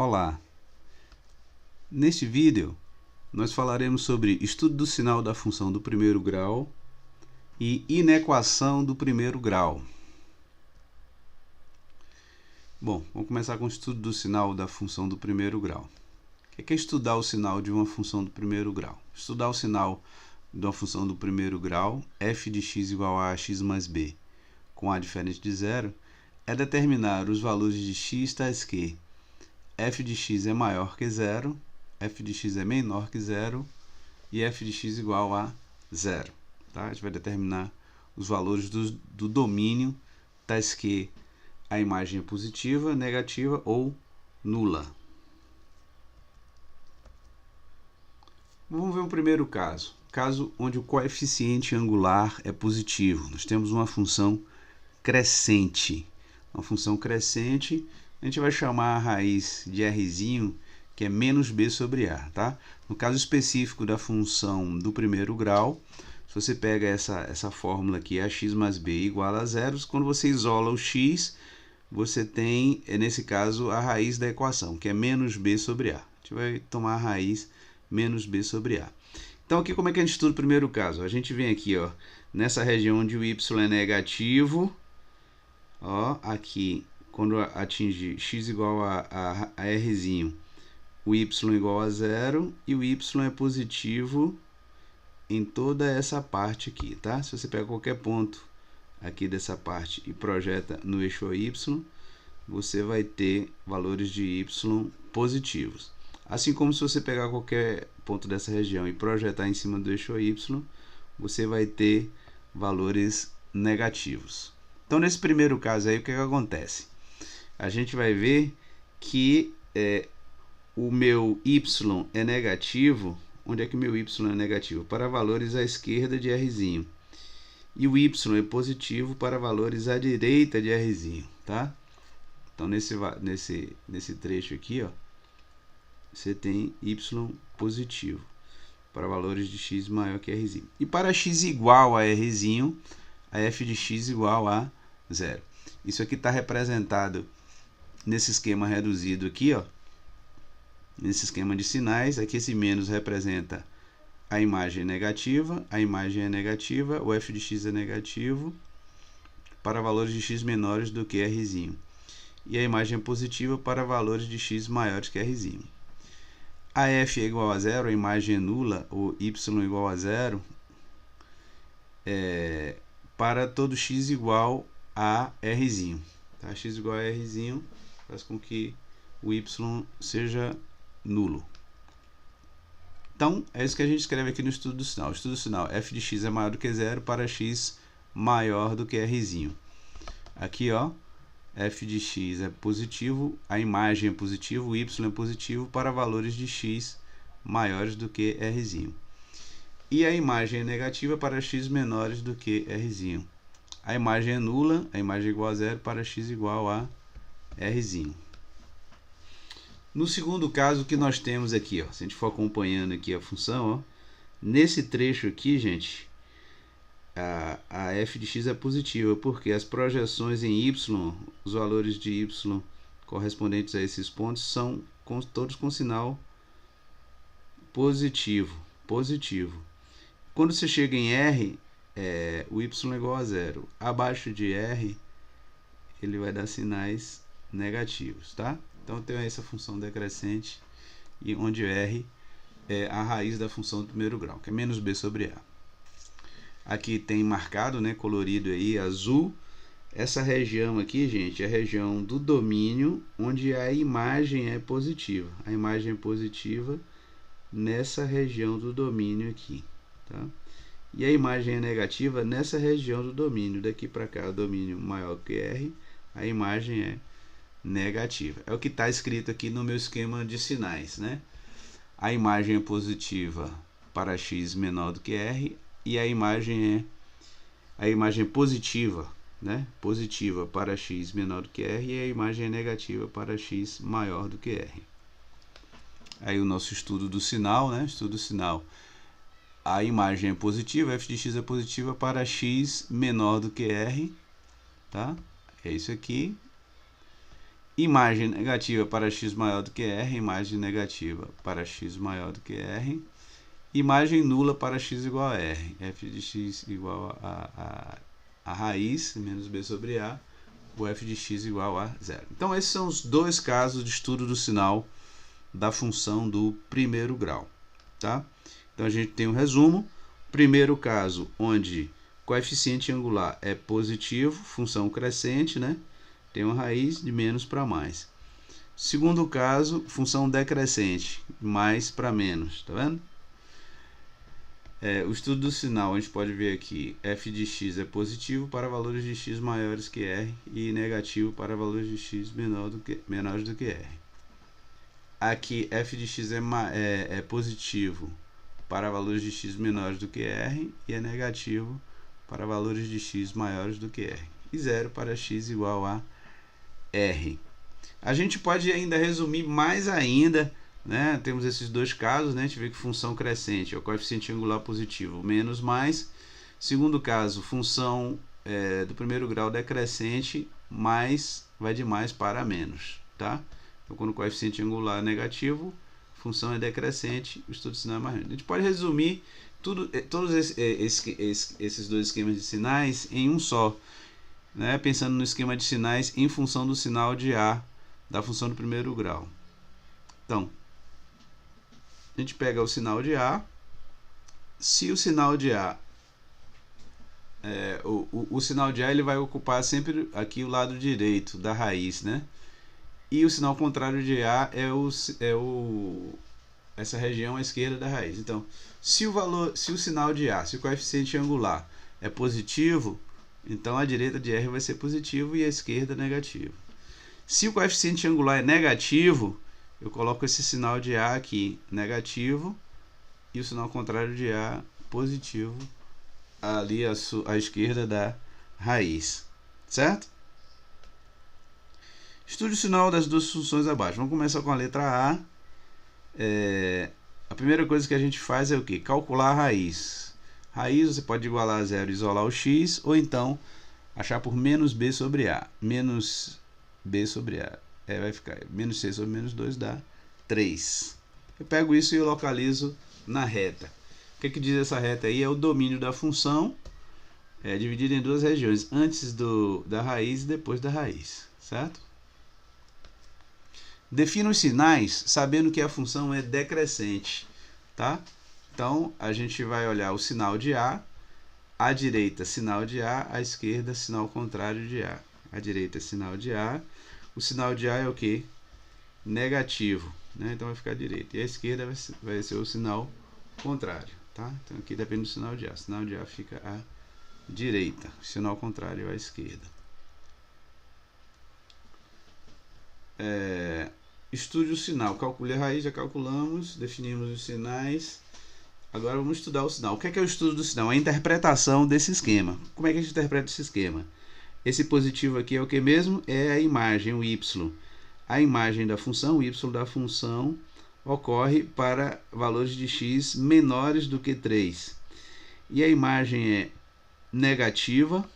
Olá! Neste vídeo, nós falaremos sobre estudo do sinal da função do primeiro grau e inequação do primeiro grau. Bom, vamos começar com o estudo do sinal da função do primeiro grau. O que é estudar o sinal de uma função do primeiro grau? Estudar o sinal de uma função do primeiro grau, f de x igual a x mais b, com a diferente de zero, é determinar os valores de x tais que f de x é maior que zero, f de x é menor que zero e f de x igual a zero. Tá? A gente vai determinar os valores do domínio, tais que a imagem é positiva, negativa ou nula. Vamos ver um primeiro caso. Caso onde o coeficiente angular é positivo. Nós temos uma função crescente. Uma função crescente, a gente vai chamar a raiz de rzinho, que é menos b sobre a. Tá? No caso específico da função do primeiro grau, se você pega essa fórmula aqui, ax mais b igual a zero, quando você isola o x, você tem, nesse caso, a raiz da equação, que é menos b sobre a. A gente vai tomar a raiz menos b sobre a. Então, aqui como é que a gente estuda o primeiro caso? A gente vem aqui, ó, nessa região onde o y é negativo, ó, aqui, quando atinge x igual a rzinho, o y igual a zero e o y é positivo em toda essa parte aqui, tá? Se você pega qualquer ponto aqui dessa parte e projeta no eixo y, você vai ter valores de y positivos. Assim como se você pegar qualquer ponto dessa região e projetar em cima do eixo y, você vai ter valores negativos. Então, nesse primeiro caso aí, o que acontece? A gente vai ver que o meu y é negativo. Onde é que o meu y é negativo? Para valores à esquerda de rzinho. E o y é positivo para valores à direita de rzinho, tá? Então, nesse trecho aqui, ó, você tem y positivo para valores de x maior que rzinho. E para x igual a rzinho, a f de x igual a zero. Isso aqui está representado nesse esquema reduzido aqui, ó, nesse esquema de sinais. Aqui esse menos representa a imagem negativa, a imagem é negativa, o f de x é negativo para valores de x menores do que rzinho. E a imagem é positiva para valores de x maiores que rzinho. A f é igual a zero, a imagem é nula, ou y igual a zero, para todo x igual a rzinho. Tá? X igual a rzinho faz com que o y seja nulo. Então, é isso que a gente escreve aqui no estudo do sinal. O estudo do sinal, f de x é maior do que zero para x maior do que rzinho. Aqui, ó, f de x é positivo, a imagem é positiva, o y é positivo para valores de x maiores do que rzinho. E a imagem é negativa para x menores do que rzinho. A imagem é nula, a imagem é igual a zero para x igual a rzinho. No segundo caso, o que nós temos aqui, ó, se a gente for acompanhando aqui a função, ó, nesse trecho aqui, gente, a f de x é positiva, porque as projeções em y, os valores de y correspondentes a esses pontos são todos com sinal positivo. Quando você chega em r, o y é igual a zero. Abaixo de r, ele vai dar sinais negativos, tá? Então, tem essa função decrescente, e onde r é a raiz da função do primeiro grau, que é menos b sobre a. Aqui tem marcado, né, colorido aí, azul. Essa região aqui, gente, é a região do domínio, onde a imagem é positiva. A imagem é positiva nessa região do domínio aqui, tá? E a imagem é negativa nessa região do domínio. Daqui para cá, o domínio maior que r, a imagem é negativa. É o que está escrito aqui no meu esquema de sinais, né? A imagem é positiva para x menor do que r, e a imagem é positiva, né? Positiva para x menor do que r, e a imagem é negativa para x maior do que r. Aí o nosso estudo do sinal, né? Estudo do sinal. A imagem é positiva, f de x é positiva para x menor do que r, tá? É isso aqui. imagem negativa para x maior do que r, imagem negativa para x maior do que r, imagem nula para x igual a r, f de x igual a raiz menos b sobre a, o f de x igual a zero. Então esses são os dois casos de estudo do sinal da função do primeiro grau, tá? Então a gente tem um resumo. Primeiro caso, onde coeficiente angular é positivo, função crescente, né? Tem uma raiz de menos para mais. Segundo caso, função decrescente, mais para menos, tá vendo? O estudo do sinal, a gente pode ver aqui, f de x é positivo para valores de x maiores que r e negativo para valores de x menores do que r. Aqui, f de x é positivo para valores de x menores do que r e é negativo para valores de x maiores do que r. E zero para x igual a r. A gente pode ainda resumir mais ainda, né? Temos esses dois casos, né? A gente vê que função crescente é o coeficiente angular positivo menos mais. Segundo caso, função do primeiro grau decrescente, mais vai de mais para menos, tá? Então, quando o coeficiente angular é negativo, a função é decrescente, o estudo de sinal é mais grande. A gente pode resumir todos esses dois esquemas de sinais em um só, né? Pensando no esquema de sinais em função do sinal de A da função do primeiro grau. Então, a gente pega o sinal de A. Se o sinal de A, o sinal de A ele vai ocupar sempre aqui o lado direito da raiz, né? E o sinal contrário de A essa região à esquerda da raiz. Então, se o sinal de A, se o coeficiente angular é positivo, então a direita de R vai ser positivo e a esquerda negativo. Se o coeficiente angular é negativo, eu coloco esse sinal de A aqui, negativo, e o sinal contrário de A, positivo, ali à esquerda da raiz, certo? Estude o sinal das duas funções abaixo. Vamos começar com a letra A. A primeira coisa que a gente faz é o quê? Calcular a raiz. Raiz você pode igualar a zero e isolar o x, ou então achar por menos b sobre a. Menos b sobre a. Vai ficar menos c sobre menos 2 dá 3. Eu pego isso e eu localizo na reta. O que diz essa reta aí? É o domínio da função dividido em duas regiões, antes da raiz e depois da raiz, certo? Defina os sinais sabendo que a função é decrescente, tá? Então, a gente vai olhar o sinal de A, à direita sinal de A, à esquerda sinal contrário de A. À direita é sinal de A, o sinal de A é o que? Negativo, né? Então vai ficar à direita. E à esquerda vai ser o sinal contrário, tá? Então aqui depende do sinal de A. O sinal de A fica à direita, o sinal contrário à esquerda. Estude o sinal. Calcule a raiz, já calculamos, definimos os sinais. Agora vamos estudar o sinal. O que é o estudo do sinal? A interpretação desse esquema. Como é que a gente interpreta esse esquema? Esse positivo aqui é o que mesmo? É a imagem, o y. A imagem da função, o y da função, ocorre para valores de x menores do que 3. E a imagem é negativa.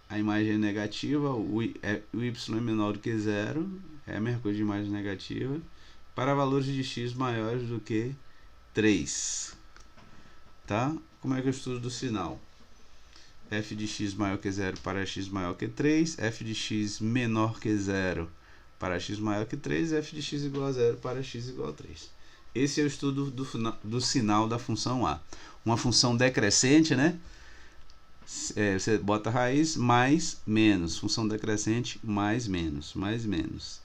A imagem é negativa, o y é menor do que 0. É a mesma coisa de imagem negativa. Para valores de x maiores do que 3. Tá? Como é que eu estudo do sinal? F de x maior que 0 para x maior que 3, f de x menor que 0 para x maior que 3, f de x igual a 0 para x igual a 3. Esse é o estudo do sinal da função A. Uma função decrescente, né? Você bota a raiz mais menos, função decrescente mais menos, mais menos.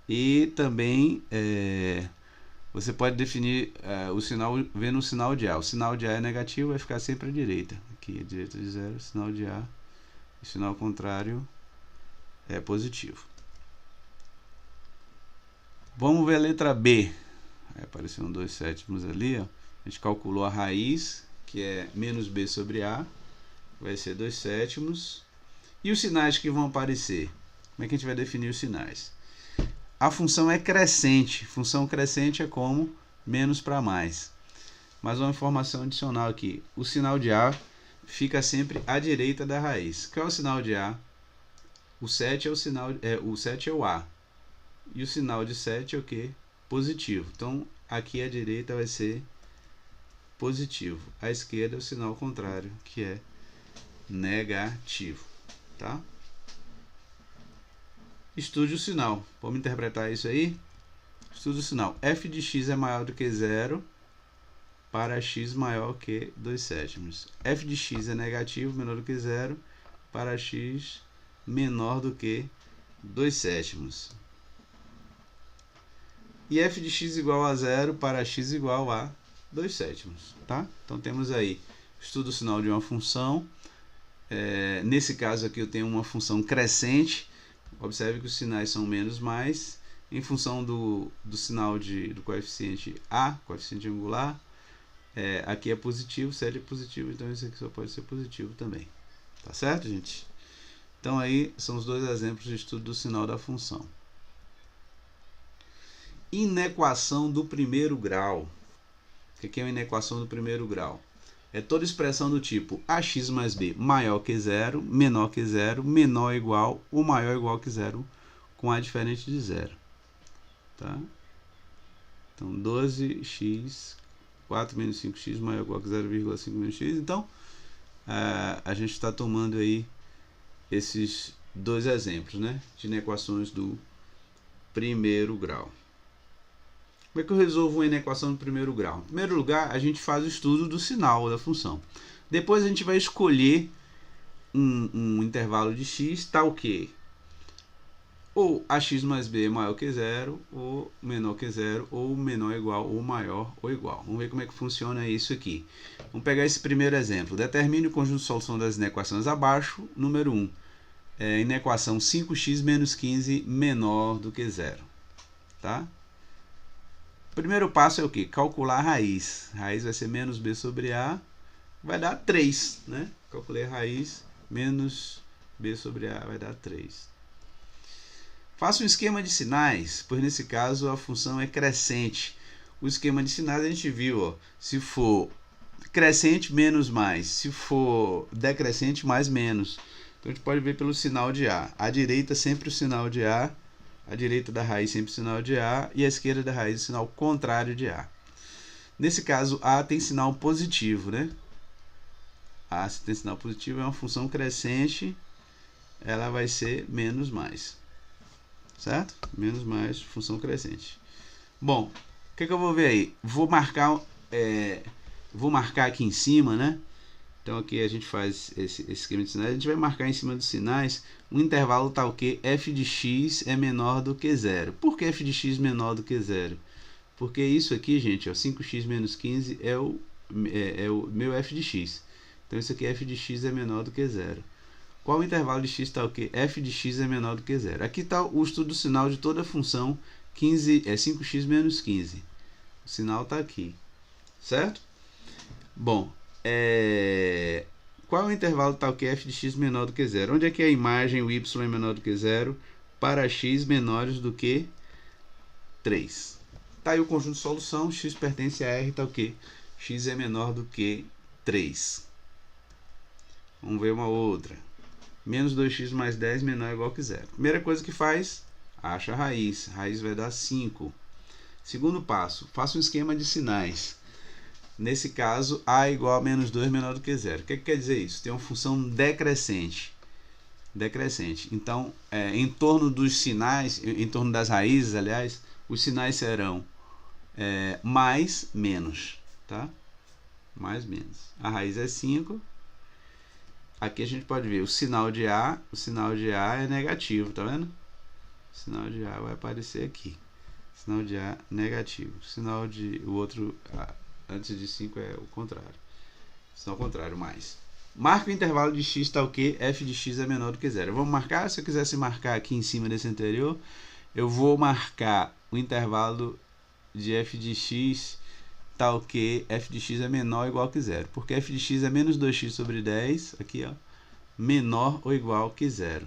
E também você pode definir o sinal vendo o sinal de A. O sinal de A é negativo, vai ficar sempre à direita. Aqui, a direita de 0, sinal de A. O sinal contrário é positivo. Vamos ver a letra B. Apareceram 2 sétimos ali. Ó. A gente calculou a raiz, que é menos b sobre A. Vai ser 2 sétimos. E os sinais que vão aparecer? Como é que a gente vai definir os sinais? A função é crescente. Função crescente é como? Menos para mais. Mais uma informação adicional aqui. O sinal de A fica sempre à direita da raiz. Qual é o sinal de A? O 7 é o 7 é o A. e o sinal de 7 é o que? Positivo. Então, aqui à direita vai ser positivo. À esquerda é o sinal contrário, que é negativo. Tá? Estude o sinal. Vamos interpretar isso aí? Estude o sinal. F de x é maior do que 0 para x maior que 2/7. F de x é negativo, menor do que 0, para x menor do que 2/7. E f de x igual a 0 para x igual a 2/7. Tá? Então temos aí, estudo o sinal de uma função. Nesse caso aqui eu tenho uma função crescente. Observe que os sinais são menos mais. Em função do sinal do coeficiente A, coeficiente angular, aqui é positivo, 7 é positivo, então isso aqui só pode ser positivo também. Tá certo, gente? Então aí são os dois exemplos de estudo do sinal da função. Inequação do primeiro grau. O que é uma inequação do primeiro grau? É toda expressão do tipo ax mais b maior que 0, menor que 0, menor ou igual ou maior ou igual que 0, com a diferente de 0. Tá? Então 12x, 4 menos 5x maior ou igual que 0,5 menos x. Então a gente está tomando aí esses dois exemplos, né, de inequações do primeiro grau. Como é que eu resolvo uma inequação do primeiro grau? Em primeiro lugar, a gente faz o estudo do sinal da função. Depois a gente vai escolher um intervalo de x tal que ou ax mais b é maior que 0, ou menor que 0, ou menor ou igual, ou maior ou igual. Vamos ver como é que funciona isso aqui. Vamos pegar esse primeiro exemplo. Determine o conjunto de solução das inequações abaixo. Número 1. Inequação 5x menos 15 menor do que 0. Tá? O primeiro passo é o que? Calcular a raiz. A raiz vai ser menos b sobre a, vai dar 3. Né? Calculei a raiz, menos b sobre a vai dar 3. Faça um esquema de sinais, pois nesse caso a função é crescente. O esquema de sinais a gente viu, ó, se for crescente, menos mais. Se for decrescente, mais menos. Então a gente pode ver pelo sinal de A. À direita sempre o sinal de A, à direita da raiz sempre o sinal de A, e à esquerda da raiz o sinal contrário de A. Nesse caso, A tem sinal positivo, né? A, se tem sinal positivo, é uma função crescente, ela vai ser menos mais. Certo? Menos mais, função crescente. Bom, o que eu vou ver aí? Vou marcar aqui em cima, né? Então aqui a gente faz esse esquema de sinais. A gente vai marcar em cima dos sinais um intervalo tal que f de x é menor do que 0. Por que f de x menor do que 0? Porque isso aqui, gente, ó, 5x menos 15 é o meu f de x. Então isso aqui, f de x é menor do que 0. Qual o intervalo de x tal que f de x é menor do que 0? Aqui está o estudo do sinal de toda a função 5x menos 15. O sinal está aqui. Certo? Bom, qual é o intervalo tal que f de x menor do que 0? Onde é que a imagem, o y é menor do que 0 para x menores do que 3? Está aí o conjunto de solução, x pertence a R tal que x é menor do que 3. Vamos ver uma outra. Menos 2x mais 10 menor ou igual que 0. Primeira coisa que faz, acha a raiz. A raiz vai dar 5. Segundo passo, faça um esquema de sinais. Nesse caso, a igual a menos 2 menor do que 0. O que quer dizer isso? Tem uma função decrescente. Então, em torno dos sinais, em torno das raízes, aliás, os sinais serão mais, menos. Tá? Mais, menos. A raiz é 5. Aqui a gente pode ver o sinal de A é negativo, tá vendo? O sinal de A vai aparecer aqui. Sinal de A negativo. O outro antes de 5 é o contrário. Sinal contrário, mais. Marque o intervalo de x tal que f de x é menor do que 0. Vamos marcar, se eu quisesse marcar aqui em cima desse anterior, eu vou marcar o intervalo de f de x tal que f de x é menor ou igual que 0. Porque f de x é menos 2x sobre 10, aqui ó, menor ou igual que 0.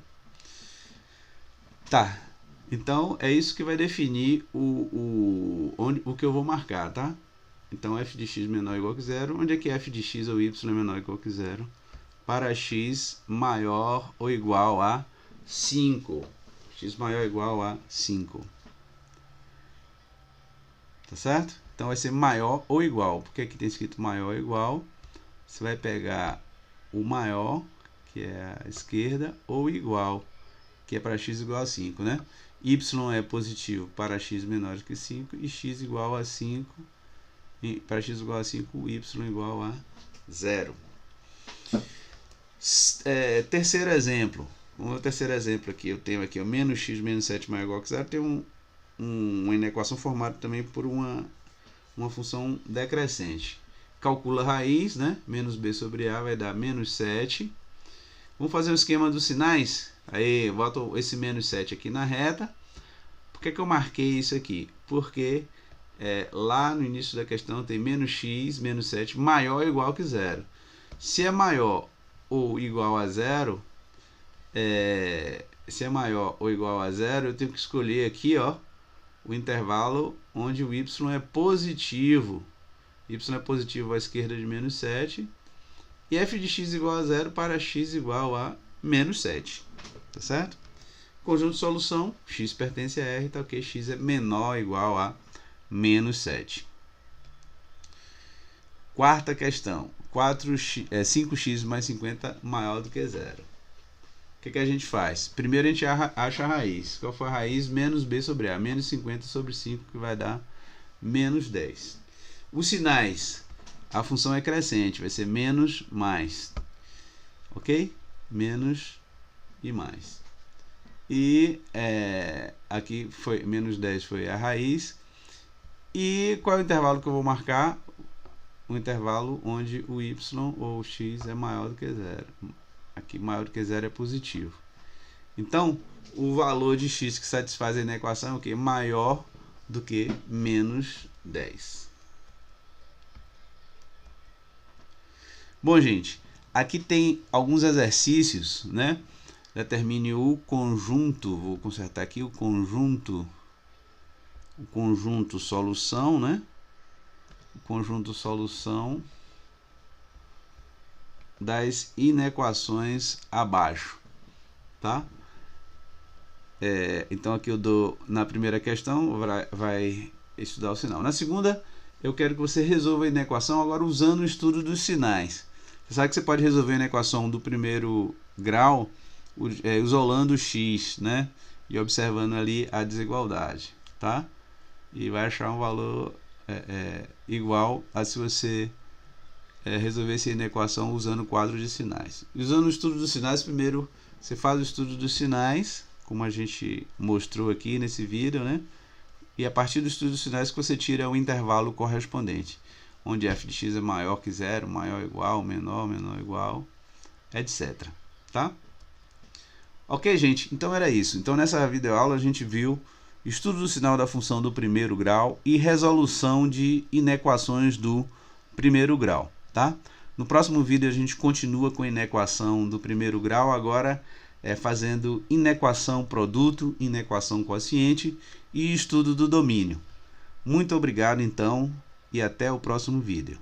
Tá, então é isso que vai definir o que eu vou marcar, tá? Então f de x menor ou igual que 0, onde é que f de x ou y é menor ou igual que 0? Para x maior ou igual a 5. X maior ou igual a 5. tá certo? Então vai ser maior ou igual, porque aqui tem escrito maior ou igual, você vai pegar o maior, que é a esquerda, ou igual, que é para x igual a 5, né? Y é positivo para x menor que 5 e x igual a 5, e para x igual a 5, y igual a 0. Terceiro exemplo. O terceiro exemplo aqui, eu tenho aqui, menos x menos 7 maior ou igual que 0, tem uma inequação formada também por uma função decrescente. Calcula a raiz, né? Menos b sobre a vai dar menos 7. Vamos fazer o esquema dos sinais? Aí, boto esse menos 7 aqui na reta. Por que eu marquei isso aqui? Porque lá no início da questão tem menos x, menos 7, maior ou igual que 0. Se é maior ou igual a 0, se é maior ou igual a 0, eu tenho que escolher aqui, ó, o intervalo onde o y é positivo. Y é positivo à esquerda de menos 7. E f de x igual a 0 para x igual a menos 7. Tá certo? Conjunto de solução, x pertence a R, tá ok? X é menor ou igual a menos 7. Quarta questão. 5x mais 50 maior do que 0. O que a gente faz? Primeiro a gente acha a raiz. Qual foi a raiz? Menos b sobre a. Menos 50 sobre 5, que vai dar menos 10. Os sinais. A função é crescente. Vai ser menos, mais. Ok? Menos e mais. E aqui foi menos 10 foi a raiz. E qual é o intervalo que eu vou marcar? O intervalo onde o y ou o x é maior do que 0. Aqui maior do que 0 é positivo. Então, o valor de x que satisfaz a equação é o quê? Maior do que menos 10. Bom, gente, aqui tem alguns exercícios, né? Determine o conjunto, vou consertar aqui o conjunto solução, né? O conjunto solução das inequações abaixo, tá? Então aqui eu dou, na primeira questão, vai estudar o sinal. Na segunda, eu quero que você resolva a inequação agora usando o estudo dos sinais. Você sabe que você pode resolver a inequação do primeiro grau isolando o x, né? E observando ali a desigualdade, tá? E vai achar um valor igual a se você resolver essa inequação usando o quadro de sinais. Usando o estudo dos sinais, primeiro você faz o estudo dos sinais, como a gente mostrou aqui nesse vídeo, né? E a partir do estudo dos sinais que você tira o intervalo correspondente, onde f de x é maior que 0, maior ou igual, menor ou igual, etc. Tá? Ok, gente? Então era isso. Então nessa videoaula a gente viu estudo do sinal da função do primeiro grau e resolução de inequações do primeiro grau, tá? No próximo vídeo a gente continua com a inequação do primeiro grau, agora fazendo inequação produto, inequação quociente e estudo do domínio. Muito obrigado então e até o próximo vídeo.